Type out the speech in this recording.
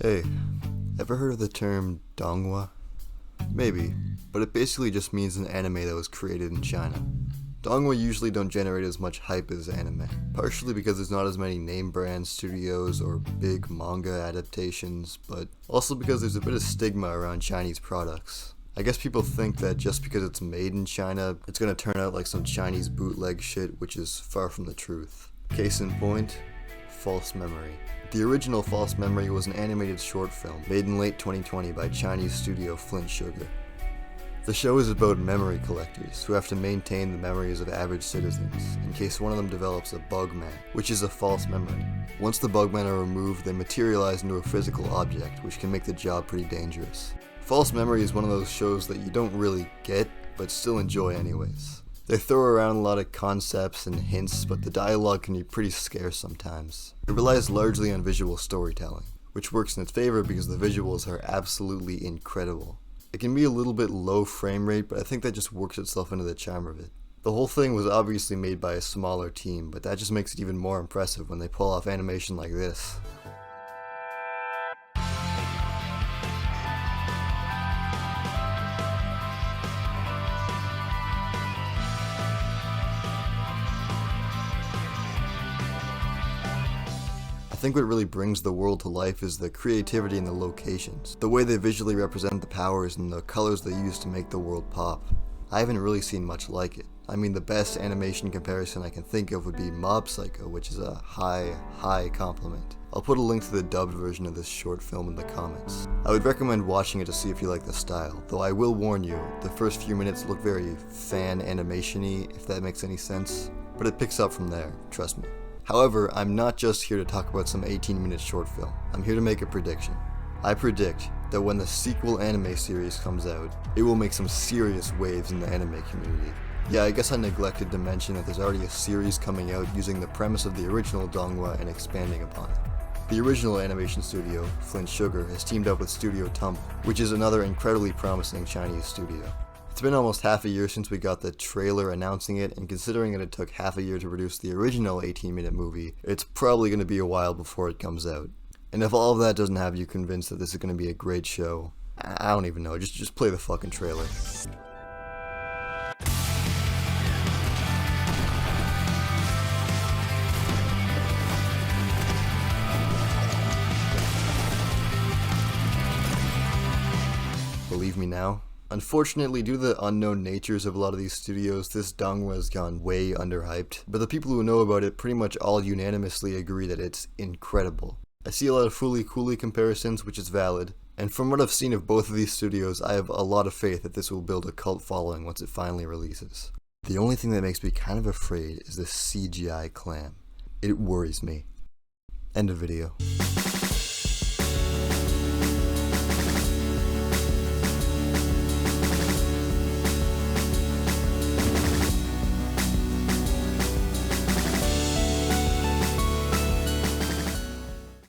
Hey, ever heard of the term donghua? Maybe, but it basically just means an anime that was created in China. Donghua usually don't generate as much hype as anime, partially because there's not as many name brand studios or big manga adaptations, but also because there's a bit of stigma around Chinese products. I guess people think that just because it's made in China, it's gonna turn out like some Chinese bootleg shit, which is far from the truth. Case in point, False Memory. The original False Memory was an animated short film made in late 2020 by Chinese studio Flint Sugar. The show is about memory collectors who have to maintain the memories of average citizens in case one of them develops a bugman, which is a false memory. Once the bugmen are removed, they materialize into a physical object, which can make the job pretty dangerous. False Memory is one of those shows that you don't really get, but still enjoy anyways. They throw around a lot of concepts and hints, but the dialogue can be pretty scarce sometimes. It relies largely on visual storytelling, which works in its favor because the visuals are absolutely incredible. It can be a little bit low frame rate, but I think that just works itself into the charm of it. The whole thing was obviously made by a smaller team, but that just makes it even more impressive when they pull off animation like this. I think what really brings the world to life is the creativity in the locations, the way they visually represent the powers and the colors they use to make the world pop. I haven't really seen much like it. I mean, the best animation comparison I can think of would be Mob Psycho, which is a high compliment. I'll put a link to the dubbed version of this short film in the comments. I would recommend watching it to see if you like the style, though I will warn you, the first few minutes look very fan animation-y, if that makes any sense, but it picks up from there, trust me. However, I'm not just here to talk about some 18-minute short film. I'm here to make a prediction. I predict that when the sequel anime series comes out, it will make some serious waves in the anime community. Yeah, I guess I neglected to mention that there's already a series coming out using the premise of the original donghua and expanding upon it. The original animation studio, Flint Sugar, has teamed up with Studio Tumble, which is another incredibly promising Chinese studio. It's been almost half a year since we got the trailer announcing it, and considering that it took half a year to produce the original 18-minute movie, it's probably going to be a while before it comes out. And if all of that doesn't have you convinced that this is going to be a great show, I don't even know, just play the fucking trailer. Believe me now? Unfortunately, due to the unknown natures of a lot of these studios, this donghua has gone way underhyped, but the people who know about it pretty much all unanimously agree that it's incredible. I see a lot of Fooly Cooly comparisons, which is valid, and from what I've seen of both of these studios, I have a lot of faith that this will build a cult following once it finally releases. The only thing that makes me kind of afraid is this CGI clam. It worries me. End of video.